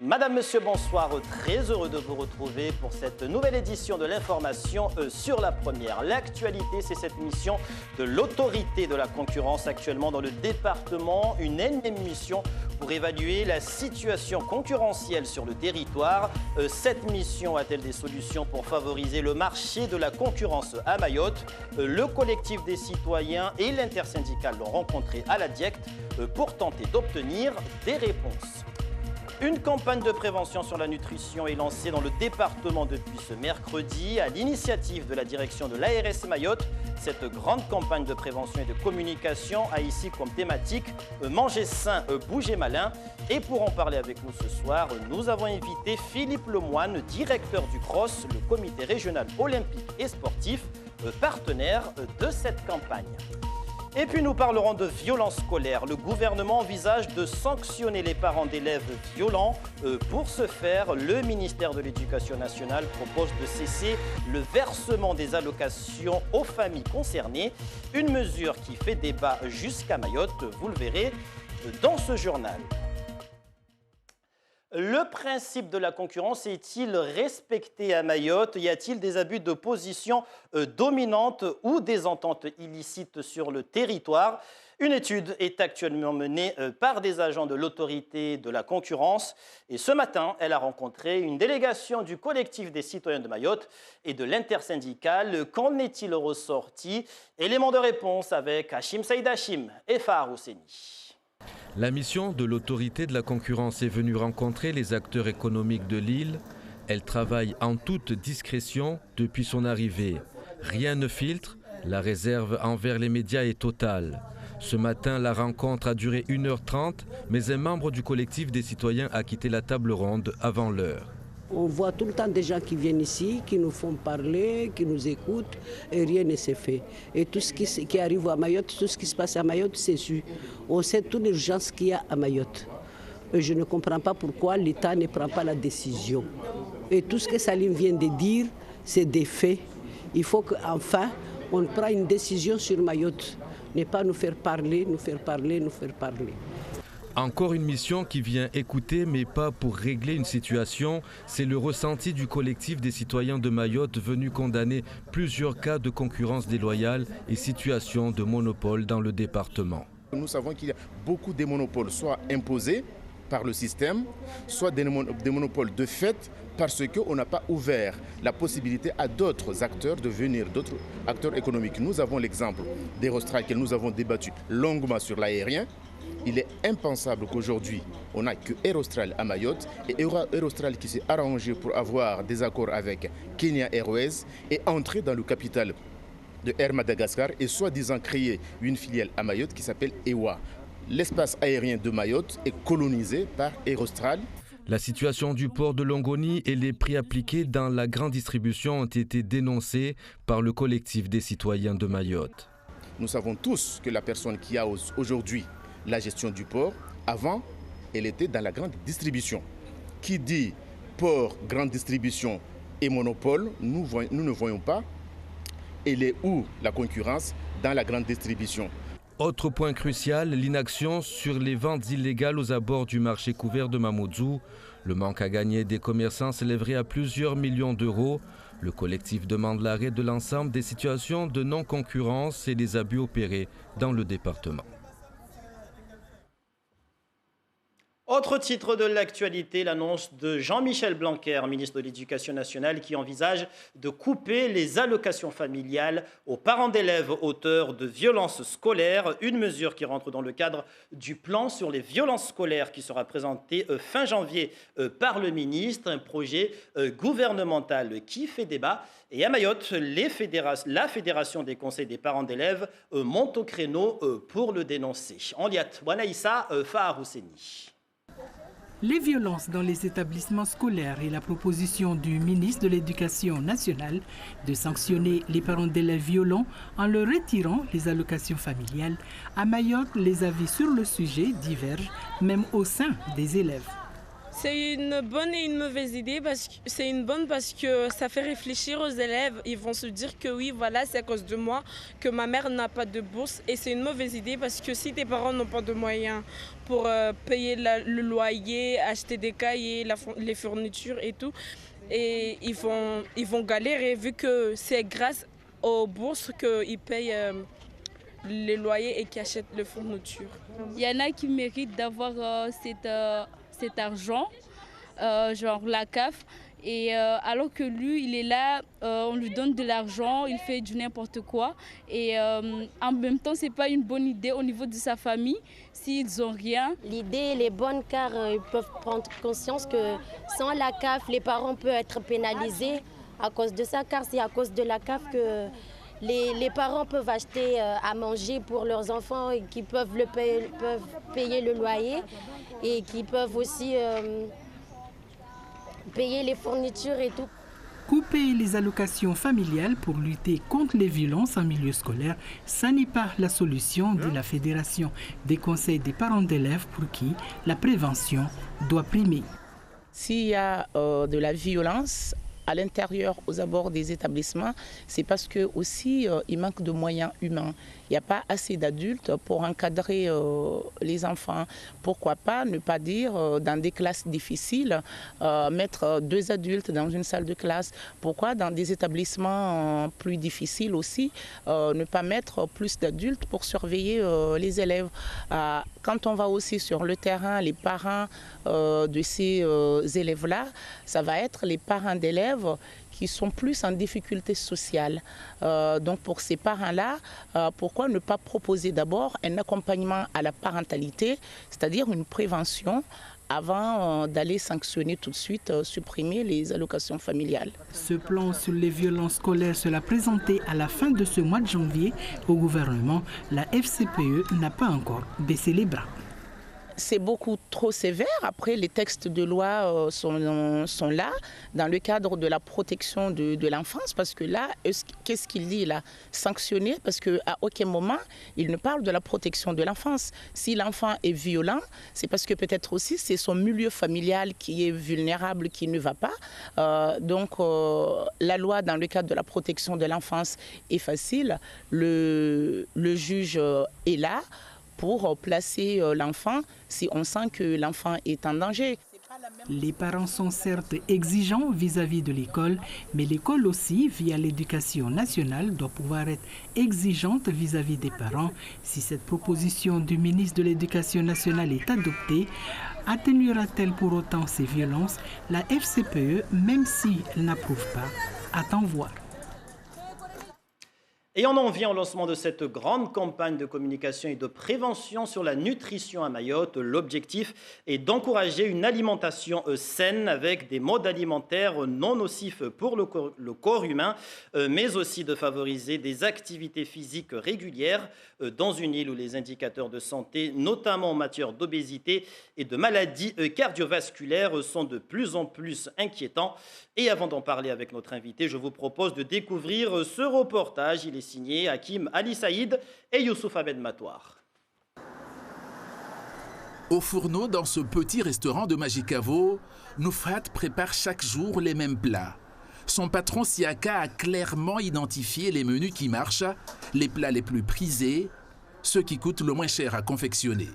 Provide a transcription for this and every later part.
Madame, Monsieur, bonsoir. Très heureux de vous retrouver pour cette nouvelle édition de l'information sur la première. L'actualité, c'est cette mission de l'autorité de la concurrence actuellement dans le département. Une énième mission pour évaluer la situation concurrentielle sur le territoire. Cette mission a-t-elle des solutions pour favoriser le marché de la concurrence à Mayotte? Le collectif des citoyens et l'intersyndicale l'ont rencontré à la DIECT pour tenter d'obtenir des réponses. Une campagne de prévention sur la nutrition est lancée dans le département depuis ce mercredi à l'initiative de la direction de l'ARS Mayotte. Cette grande campagne de prévention et de communication a ici comme thématique « Manger sain, bouger malin ». Et pour en parler avec nous ce soir, nous avons invité Philippe Lemoine, directeur du CROSS, le comité régional olympique et sportif, partenaire de cette campagne. Et puis nous parlerons de violence scolaire. Le gouvernement envisage de sanctionner les parents d'élèves violents. Pour ce faire, le ministère de l'Éducation nationale propose de cesser le versement des allocations aux familles concernées. Une mesure qui fait débat jusqu'à Mayotte, vous le verrez dans ce journal. Le principe de la concurrence est-il respecté à Mayotte? Y a-t-il des abus de position dominante ou des ententes illicites sur le territoire? Une étude est actuellement menée par des agents de l'autorité de la concurrence. Et ce matin, elle a rencontré une délégation du collectif des citoyens de Mayotte et de l'intersyndicale. Qu'en est-il ressorti? Élément de réponse avec Hachim Saïd Hachim et Fahar Hosseini. La mission de l'autorité de la concurrence est venue rencontrer les acteurs économiques de l'île. Elle travaille en toute discrétion depuis son arrivée. Rien ne filtre, la réserve envers les médias est totale. Ce matin, la rencontre a duré 1h30, mais un membre du collectif des citoyens a quitté la table ronde avant l'heure. On voit tout le temps des gens qui viennent ici, qui nous font parler, qui nous écoutent, et rien ne s'est fait. Et tout ce qui arrive à Mayotte, tout ce qui se passe à Mayotte, c'est su. On sait toute l'urgence qu'il y a à Mayotte. Et je ne comprends pas pourquoi l'État ne prend pas la décision. Et tout ce que Salim vient de dire, c'est des faits. Il faut qu'enfin, on prenne une décision sur Mayotte. Ne pas nous faire parler, nous faire parler, nous faire parler. Encore une mission qui vient écouter, mais pas pour régler une situation. C'est le ressenti du collectif des citoyens de Mayotte venu condamner plusieurs cas de concurrence déloyale et situations de monopole dans le département. Nous savons qu'il y a beaucoup de monopoles, soit imposés par le système, soit des monopoles de fait parce qu'on n'a pas ouvert la possibilité à d'autres acteurs de venir, d'autres acteurs économiques. Nous avons l'exemple d'Aerostral que nous avons débattu longuement sur l'aérien. Il est impensable qu'aujourd'hui, on n'a que Aerostral à Mayotte et Aerostral qui s'est arrangé pour avoir des accords avec Kenya Airways et entrer dans le capital de Air Madagascar et soi-disant créer une filiale à Mayotte qui s'appelle EWA. L'espace aérien de Mayotte est colonisé par Aerostral. La situation du port de Longoni et les prix appliqués dans la grande distribution ont été dénoncés par le collectif des citoyens de Mayotte. Nous savons tous que la personne qui a aujourd'hui la gestion du port, avant, elle était dans la grande distribution. Qui dit port, grande distribution et monopole, nous ne voyons pas. Elle est où la concurrence dans la grande distribution? Autre point crucial, l'inaction sur les ventes illégales aux abords du marché couvert de Mamoudzou. Le manque à gagner des commerçants s'élèverait à plusieurs millions d'euros. Le collectif demande l'arrêt de l'ensemble des situations de non-concurrence et des abus opérés dans le département. Autre titre de l'actualité, l'annonce de Jean-Michel Blanquer, ministre de l'Éducation nationale, qui envisage de couper les allocations familiales aux parents d'élèves auteurs de violences scolaires. Une mesure qui rentre dans le cadre du plan sur les violences scolaires qui sera présenté fin janvier par le ministre. Un projet gouvernemental qui fait débat. Et à Mayotte, la Fédération des conseils des parents d'élèves monte au créneau pour le dénoncer. Anliat Wanaïssa, Fahar Hosseini. Les violences dans les établissements scolaires et la proposition du ministre de l'Éducation nationale de sanctionner les parents d'élèves violents en leur retirant les allocations familiales. À Mayotte, les avis sur le sujet divergent, même au sein des élèves. C'est une bonne et une mauvaise idée. C'est une bonne parce que ça fait réfléchir aux élèves. Ils vont se dire que oui, voilà, c'est à cause de moi que ma mère n'a pas de bourse. Et c'est une mauvaise idée parce que si tes parents n'ont pas de moyens pour payer le loyer, acheter des cahiers, les fournitures et tout, et ils vont galérer vu que c'est grâce aux bourses qu'ils payent les loyers et qu'ils achètent les fournitures. Il y en a qui méritent d'avoir cet argent, genre la CAF, et alors que lui, il est là, on lui donne de l'argent, il fait du n'importe quoi, et en même temps, c'est pas une bonne idée au niveau de sa famille, s'ils n'ont rien. L'idée, elle est bonne car ils peuvent prendre conscience que sans la CAF, les parents peuvent être pénalisés à cause de ça, car c'est à cause de la CAF que les parents peuvent acheter à manger pour leurs enfants et qui peuvent payer le loyer et qui peuvent aussi payer les fournitures et tout. Couper les allocations familiales pour lutter contre les violences en milieu scolaire, ça n'est pas la solution, dit la Fédération des conseils des parents d'élèves pour qui la prévention doit primer. S'il y a de la violence à l'intérieur, aux abords des établissements, c'est parce que aussi il manque de moyens humains. Il n'y a pas assez d'adultes pour encadrer les enfants. Pourquoi pas ne pas dire dans des classes difficiles, mettre 2 adultes dans une salle de classe. Pourquoi dans des établissements plus difficiles aussi, ne pas mettre plus d'adultes pour surveiller les élèves. Quand on va aussi sur le terrain, les parents de ces élèves-là, ça va être les parents d'élèves qui sont plus en difficulté sociale. Donc pour ces parents-là, pourquoi ne pas proposer d'abord un accompagnement à la parentalité, c'est-à-dire une prévention avant d'aller sanctionner tout de suite, supprimer les allocations familiales. Ce plan sur les violences scolaires sera présenté à la fin de ce mois de janvier au gouvernement. La FCPE n'a pas encore baissé les bras. C'est beaucoup trop sévère. Après, les textes de loi sont là dans le cadre de la protection de l'enfance, parce que là, qu'est-ce qu'il dit là? Sanctionner, parce qu'à aucun moment, il ne parle de la protection de l'enfance. Si l'enfant est violent, c'est parce que peut-être aussi c'est son milieu familial qui est vulnérable, qui ne va pas. Donc, la loi dans le cadre de la protection de l'enfance est facile. Le juge est là pour placer l'enfant si on sent que l'enfant est en danger. Les parents sont certes exigeants vis-à-vis de l'école, mais l'école aussi, via l'éducation nationale, doit pouvoir être exigeante vis-à-vis des parents. Si cette proposition du ministre de l'Éducation nationale est adoptée, atténuera-t-elle pour autant ces violences? La FCPE, même si elle n'approuve pas, attend voir. Et on en vient au lancement de cette grande campagne de communication et de prévention sur la nutrition à Mayotte. L'objectif est d'encourager une alimentation saine avec des modes alimentaires non nocifs pour le corps humain, mais aussi de favoriser des activités physiques régulières dans une île où les indicateurs de santé, notamment en matière d'obésité et de maladies cardiovasculaires, sont de plus en plus inquiétants. Et avant d'en parler avec notre invité, je vous propose de découvrir ce reportage. Il est signé Hakim Ali Saïd et Youssouf Ahmed Matouar. Au fourneau, dans ce petit restaurant de Majicavo, Noufat prépare chaque jour les mêmes plats. Son patron Siaka a clairement identifié les menus qui marchent, les plats les plus prisés, ceux qui coûtent le moins cher à confectionner.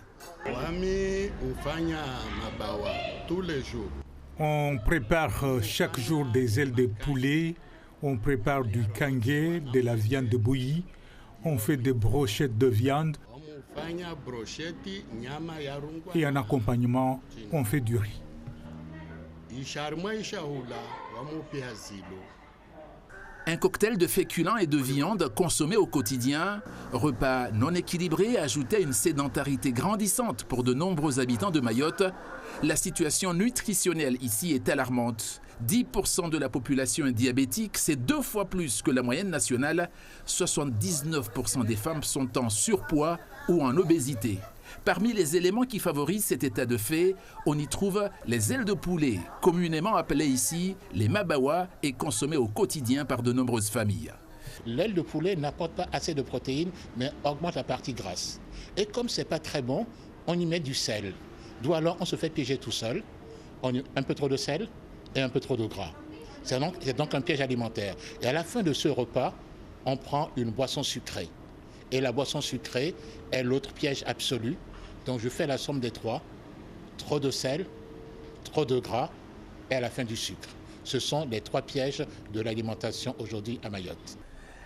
Tous les jours. On prépare chaque jour des ailes de poulet, on prépare du kangué, de la viande bouillie, on fait des brochettes de viande et en accompagnement, on fait du riz. Un cocktail de féculents et de viande consommé au quotidien, repas non équilibré ajouté à une sédentarité grandissante pour de nombreux habitants de Mayotte. La situation nutritionnelle ici est alarmante. 10% de la population est diabétique, c'est 2 fois plus que la moyenne nationale. 79% des femmes sont en surpoids ou en obésité. Parmi les éléments qui favorisent cet état de fait, on y trouve les ailes de poulet, communément appelées ici les mabawa et consommées au quotidien par de nombreuses familles. L'aile de poulet n'apporte pas assez de protéines, mais augmente la partie grasse. Et comme ce n'est pas très bon, on y met du sel. D'où alors on se fait piéger tout seul. un peu trop de sel et un peu trop de gras. C'est donc un piège alimentaire. Et à la fin de ce repas, on prend une boisson sucrée. Et la boisson sucrée est l'autre piège absolu. Donc je fais la somme des trois. Trop de sel, trop de gras et à la fin du sucre. Ce sont les trois pièges de l'alimentation aujourd'hui à Mayotte.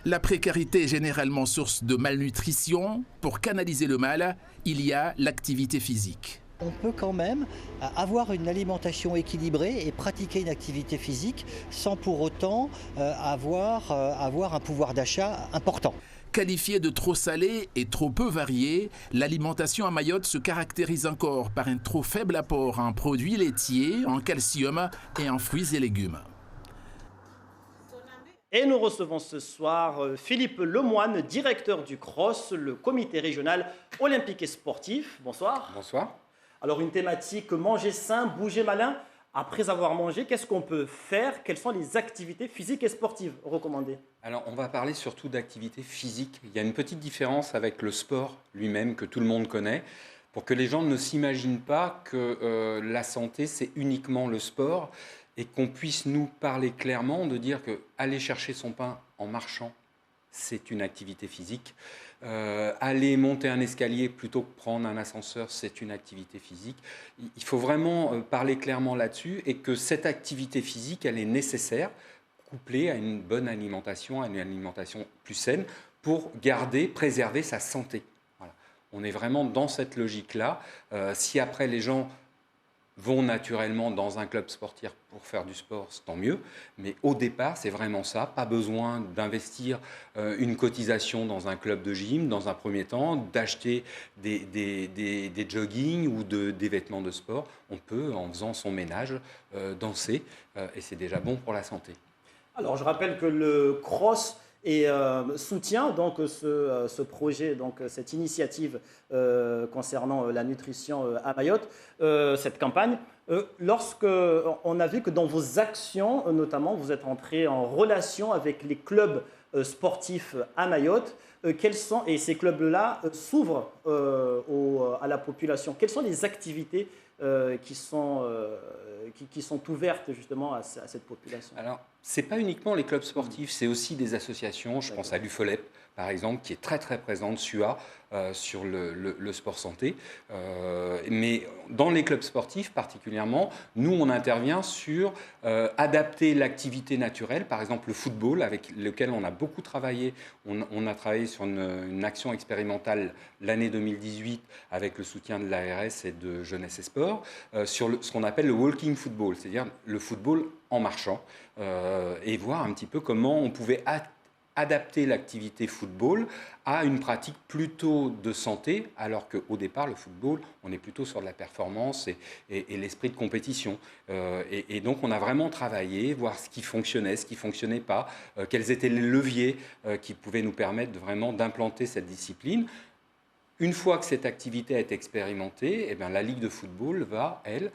La précarité est généralement source de malnutrition. Pour canaliser le mal, il y a l'activité physique. On peut quand même avoir une alimentation équilibrée et pratiquer une activité physique sans pour autant avoir un pouvoir d'achat important. Qualifiée de trop salée et trop peu variée, l'alimentation à Mayotte se caractérise encore par un trop faible apport en produits laitiers, en calcium et en fruits et légumes. Et nous recevons ce soir Philippe Lemoine, directeur du CROSS, le comité régional olympique et sportif. Bonsoir. Bonsoir. Alors une thématique, manger sain, bouger malin. Après avoir mangé, qu'est-ce qu'on peut faire? Quelles sont les activités physiques et sportives recommandées? Alors, on va parler surtout d'activités physiques. Il y a une petite différence avec le sport lui-même que tout le monde connaît, pour que les gens ne s'imaginent pas que la santé, c'est uniquement le sport et qu'on puisse nous parler clairement de dire que aller chercher son pain en marchant, c'est une activité physique. Aller monter un escalier plutôt que prendre un ascenseur, c'est une activité physique. Il faut vraiment parler clairement là-dessus et que cette activité physique, elle est nécessaire, couplée à une bonne alimentation, à une alimentation plus saine pour garder, préserver sa santé. Voilà. On est vraiment dans cette logique-là. Si après les gens vont naturellement dans un club sportif pour faire du sport, c'est tant mieux. Mais au départ, c'est vraiment ça. Pas besoin d'investir une cotisation dans un club de gym, dans un premier temps, d'acheter des joggings ou des vêtements de sport. On peut, en faisant son ménage, danser et c'est déjà bon pour la santé. Alors, je rappelle que le CROSS soutient donc ce projet, donc cette initiative concernant la nutrition à Mayotte, cette campagne. Lorsqu'on a vu que dans vos actions, notamment, vous êtes entré en relation avec les clubs sportifs à Mayotte, et ces clubs-là s'ouvrent à la population. Quelles sont les activités qui sont ouvertes justement à cette population? Alors, ce n'est pas uniquement les clubs sportifs, c'est aussi des associations. Je pense à l'UFOLEP, par exemple, qui est très très présente, SUA, sur le sport santé. Mais dans les clubs sportifs particulièrement, nous, on intervient sur adapter l'activité naturelle, par exemple le football, avec lequel on a beaucoup travaillé. On a travaillé sur une action expérimentale l'année 2018 avec le soutien de l'ARS et de Jeunesse et Sport, sur ce qu'on appelle le walking football, c'est-à-dire le football en marchant, et voir un petit peu comment on pouvait adapter l'activité football à une pratique plutôt de santé, alors qu'au départ, le football, on est plutôt sur de la performance et l'esprit de compétition. Et donc, on a vraiment travaillé, voir ce qui fonctionnait, ce qui ne fonctionnait pas, quels étaient les leviers qui pouvaient nous permettre vraiment d'implanter cette discipline. Une fois que cette activité a été expérimentée, eh bien, la Ligue de football va, elle,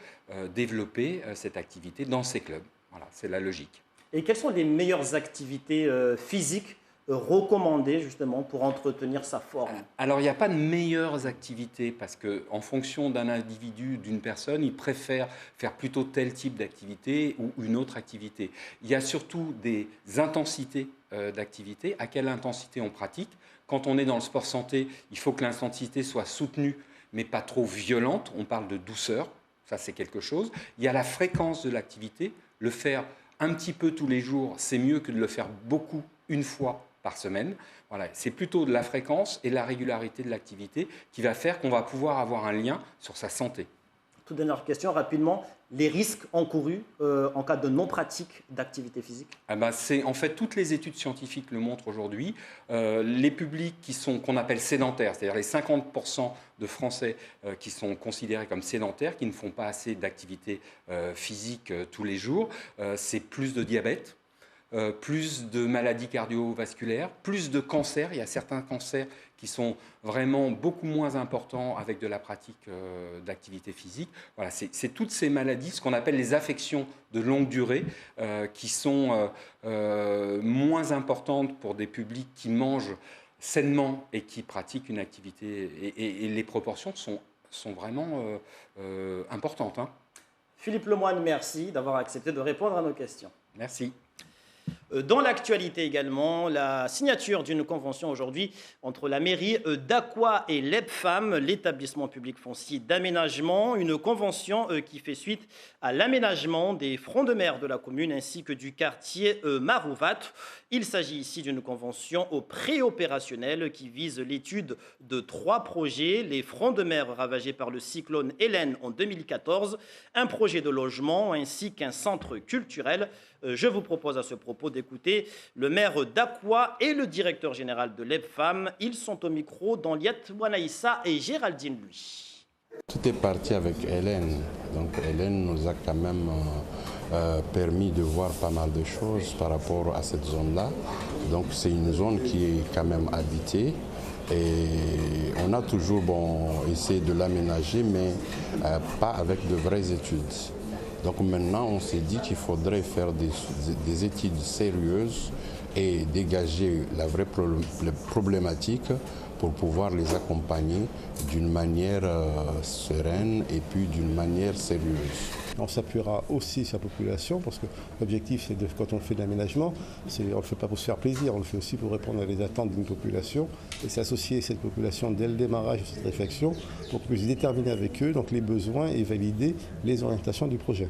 développer cette activité dans ses clubs. Voilà, c'est la logique. Et quelles sont les meilleures activités physiques recommandées justement pour entretenir sa forme? Alors, il n'y a pas de meilleures activités parce qu'en fonction d'un individu, d'une personne, il préfère faire plutôt tel type d'activité ou une autre activité. Il y a surtout des intensités d'activité. À quelle intensité on pratique? Quand on est dans le sport santé, il faut que l'intensité soit soutenue, mais pas trop violente. On parle de douceur, ça c'est quelque chose. Il y a la fréquence de l'activité. Le faire un petit peu tous les jours, c'est mieux que de le faire beaucoup une fois par semaine. Voilà, c'est plutôt de la fréquence et la régularité de l'activité qui va faire qu'on va pouvoir avoir un lien sur sa santé. Toute dernière question, rapidement, les risques encourus en cas de non-pratique d'activité physique? En fait, toutes les études scientifiques le montrent aujourd'hui. Les publics qu'on appelle sédentaires, c'est-à-dire les 50% de Français qui sont considérés comme sédentaires, qui ne font pas assez d'activité physique tous les jours, c'est plus de diabète, plus de maladies cardiovasculaires, plus de cancers. Il y a certains cancers qui sont vraiment beaucoup moins importants avec de la pratique d'activité physique. Voilà, c'est toutes ces maladies, ce qu'on appelle les affections de longue durée, qui sont moins importantes pour des publics qui mangent sainement et qui pratiquent une activité. Et les proportions sont vraiment importantes, hein. Philippe Lemoine, merci d'avoir accepté de répondre à nos questions. Merci. Dans l'actualité également, la signature d'une convention aujourd'hui entre la mairie d'Aqua et l'EPFAM, l'établissement public foncier d'aménagement, une convention qui fait suite à l'aménagement des fronts de mer de la commune ainsi que du quartier Marouvat. Il s'agit ici d'une convention préopérationnelle qui vise l'étude de 3 projets, les fronts de mer ravagés par le cyclone Hélène en 2014, un projet de logement ainsi qu'un centre culturel. Je vous propose à ce propos d'écouter le maire d'Aqua et le directeur général de l'EPFAM. Ils sont au micro d'Henriette Wanaïssa et Géraldine Lui. Tout est parti avec Hélène. Donc Hélène nous a quand même permis de voir pas mal de choses par rapport à cette zone-là. Donc c'est une zone qui est quand même habitée. Et on a toujours essayé de l'aménager, mais pas avec de vraies études. Donc maintenant, on s'est dit qu'il faudrait faire des études sérieuses et dégager la vraie problématique pour pouvoir les accompagner d'une manière sereine et puis d'une manière sérieuse. On s'appuiera aussi sur la population parce que l'objectif, c'est quand on fait de l'aménagement, on ne le fait pas pour se faire plaisir, on le fait aussi pour répondre aux attentes d'une population et s'associer à cette population dès le démarrage de cette réflexion pour qu'on puisse déterminer avec eux donc, les besoins et valider les orientations du projet.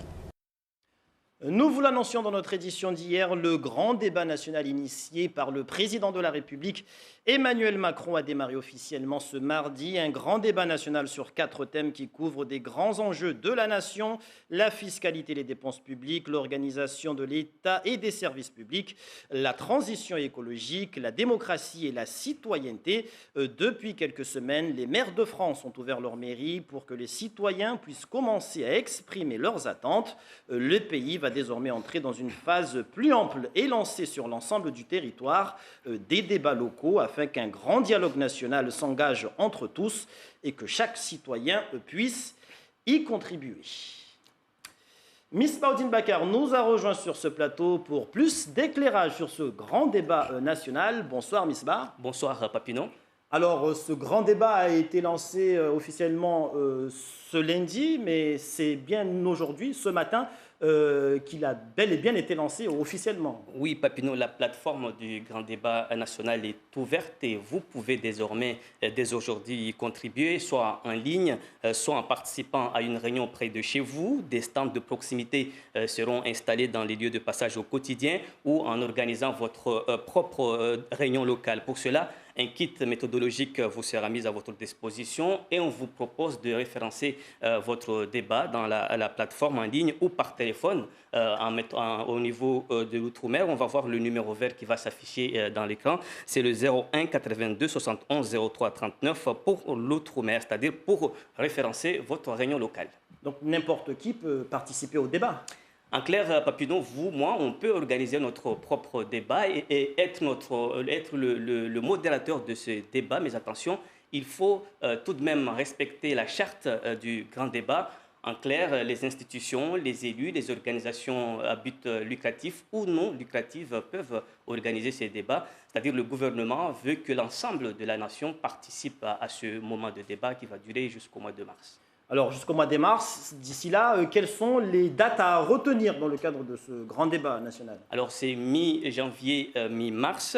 Nous vous l'annoncions dans notre édition d'hier, le grand débat national initié par le président de la République, Emmanuel Macron, a démarré officiellement ce mardi. Un grand débat national sur 4 thèmes qui couvrent des grands enjeux de la nation, la fiscalité et les dépenses publiques, l'organisation de l'État et des services publics, la transition écologique, la démocratie et la citoyenneté. Depuis quelques semaines, les maires de France ont ouvert leurs mairies pour que les citoyens puissent commencer à exprimer leurs attentes. Le pays va désormais entrer dans une phase plus ample et lancer sur l'ensemble du territoire des débats locaux afin qu'un grand dialogue national s'engage entre tous et que chaque citoyen puisse y contribuer. Miss Baudine Bakar nous a rejoint sur ce plateau pour plus d'éclairage sur ce grand débat national. Bonsoir Miss Ba. Bonsoir Papineau. Alors, ce grand débat a été lancé officiellement ce lundi, mais c'est bien aujourd'hui, ce matin, qu'il a bel et bien été lancé officiellement. Oui, Papineau, la plateforme du grand débat national est ouverte et vous pouvez désormais, dès aujourd'hui, y contribuer, soit en ligne, soit en participant à une réunion près de chez vous. Des stands de proximité seront installés dans les lieux de passage au quotidien ou en organisant votre propre réunion locale. Pour cela, un kit méthodologique vous sera mis à votre disposition et on vous propose de référencer votre débat dans la plateforme en ligne ou par téléphone au niveau de l'Outre-mer. On va voir le numéro vert qui va s'afficher dans l'écran. C'est le 01 82 71 03 39 pour l'Outre-mer, c'est-à-dire pour référencer votre réunion locale. Donc n'importe qui peut participer au débat. En clair, Papineau, vous, moi, on peut organiser notre propre débat et être le modérateur de ce débat. Mais attention, il faut tout de même respecter la charte du grand débat. En clair, les institutions, les élus, les organisations à but lucratif ou non lucratif peuvent organiser ces débats. C'est-à-dire le gouvernement veut que l'ensemble de la nation participe à ce moment de débat qui va durer jusqu'au mois de mars. Alors, jusqu'au mois de mars, d'ici là, quelles sont les dates à retenir dans le cadre de ce grand débat national? Alors, c'est mi-janvier, mi-mars,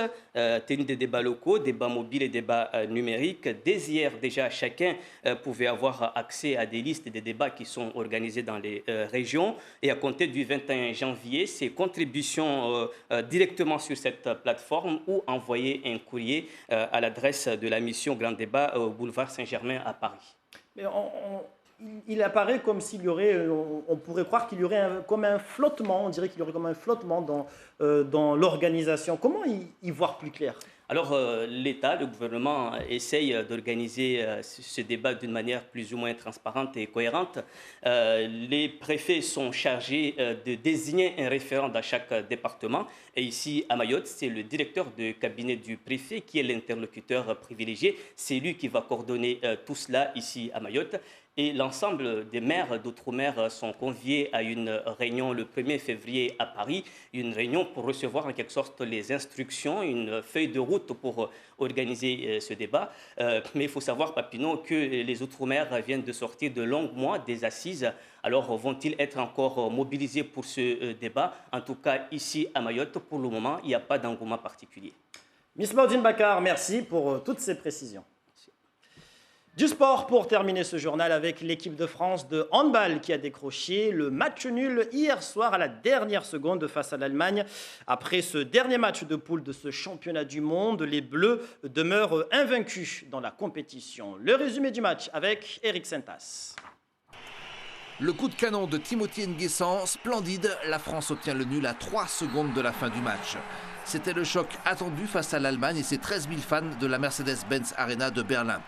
tenue des débats locaux, débats mobiles et débats numériques. Dès hier, déjà, chacun pouvait avoir accès à des listes des débats qui sont organisés dans les régions. Et à compter du 21 janvier, c'est contribution directement sur cette plateforme ou envoyer un courrier à l'adresse de la mission Grand Débat au boulevard Saint-Germain à Paris. Mais il apparaît comme s'il y aurait, on pourrait croire qu'il y aurait comme un flottement, on dirait qu'il y aurait comme un flottement dans l'organisation. Comment y voir plus clair? Alors, l'État, le gouvernement essaye d'organiser ce débat d'une manière plus ou moins transparente et cohérente. Les préfets sont chargés de désigner un référent dans chaque département. Et ici, à Mayotte, c'est le directeur de cabinet du préfet qui est l'interlocuteur privilégié. C'est lui qui va coordonner tout cela ici à Mayotte. Et l'ensemble des maires d'outre-mer sont conviés à une réunion le 1er février à Paris, une réunion pour recevoir en quelque sorte les instructions, une feuille de route pour organiser ce débat. Mais il faut savoir, Papineau, que les outre-mer viennent de sortir de longs mois des assises. Alors vont-ils être encore mobilisés pour ce débat? En tout cas, ici à Mayotte, pour le moment, il n'y a pas d'engouement particulier. Miss Maudine Bakar, merci pour toutes ces précisions. Du sport pour terminer ce journal avec l'équipe de France de handball qui a décroché le match nul hier soir à la dernière seconde face à l'Allemagne. Après ce dernier match de poule de ce championnat du monde, les Bleus demeurent invaincus dans la compétition. Le résumé du match avec Eric Sentas. Le coup de canon de Timothy Nguessan, splendide, la France obtient le nul à 3 secondes de la fin du match. C'était le choc attendu face à l'Allemagne et ses 13 000 fans de la Mercedes-Benz Arena de Berlin.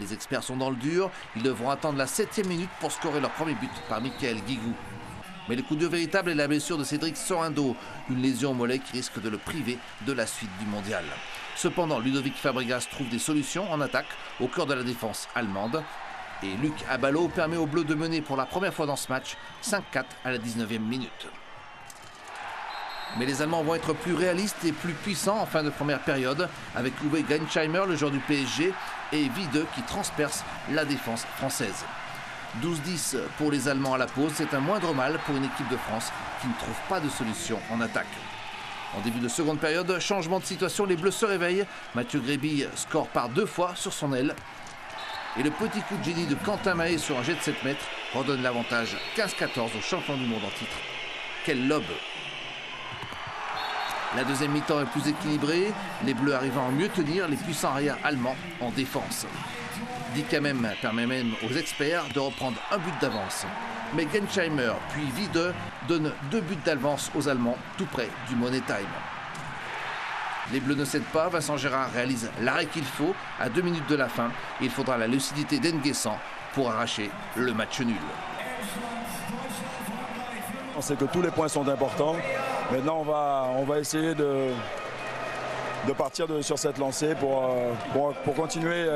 Les experts sont dans le dur, ils devront attendre la 7e minute pour scorer leur premier but par Michael Guigou. Mais le coup de véritable est la blessure de Cédric Sorrindo, une lésion au mollet qui risque de le priver de la suite du mondial. Cependant, Ludovic Fabregas trouve des solutions en attaque au cœur de la défense allemande. Et Luc Abalo permet aux Bleus de mener pour la première fois dans ce match 5-4 à la 19e minute. Mais les Allemands vont être plus réalistes et plus puissants en fin de première période, avec Uwe Gensheimer, le joueur du PSG, et Videux qui transperce la défense française. 12-10 pour les Allemands à la pause, c'est un moindre mal pour une équipe de France qui ne trouve pas de solution en attaque. En début de seconde période, changement de situation, les Bleus se réveillent. Mathieu Gréby score par 2 fois sur son aile. Et le petit coup de génie de Quentin Mahé sur un jet de 7 mètres redonne l'avantage 15-14 aux champions du monde en titre. Quel lob! La deuxième mi-temps est plus équilibrée, les Bleus arrivant à mieux tenir les puissants arrières allemands en défense. Dikamem permet même aux experts de reprendre un but d'avance. Mais Gensheimer puis Videux donnent 2 buts d'avance aux Allemands tout près du Money Time. Les Bleus ne cèdent pas, Vincent Gérard réalise l'arrêt qu'il faut à 2 minutes de la fin. Il faudra la lucidité d'Nguessan pour arracher le match nul. On sait que tous les points sont importants. Maintenant, on va essayer de partir sur cette lancée pour continuer,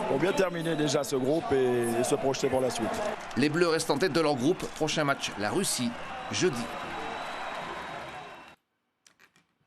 pour bien terminer déjà ce groupe et se projeter pour la suite. Les Bleus restent en tête de leur groupe. Prochain match, la Russie, jeudi.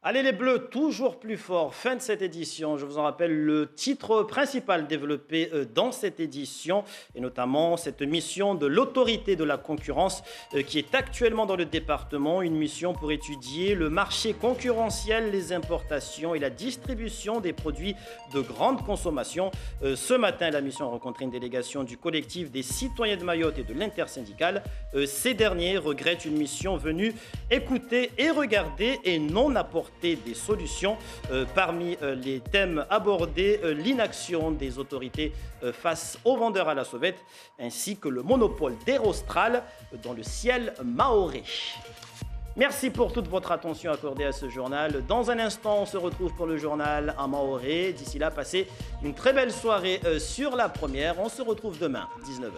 Allez les Bleus, toujours plus forts. Fin de cette édition. Je vous en rappelle le titre principal développé dans cette édition et notamment cette mission de l'autorité de la concurrence qui est actuellement dans le département. Une mission pour étudier le marché concurrentiel, les importations et la distribution des produits de grande consommation. Ce matin, la mission a rencontré une délégation du collectif des citoyens de Mayotte et de l'intersyndicale. Ces derniers regrettent une mission venue écouter et regarder et non apporter des solutions. Parmi les thèmes abordés, l'inaction des autorités face aux vendeurs à la sauvette, ainsi que le monopole d'Aerostral dans le ciel mahorais. Merci pour toute votre attention accordée à ce journal. Dans un instant, on se retrouve pour le journal en mahorais. D'ici là, passez une très belle soirée sur La Première. On se retrouve demain, 19h.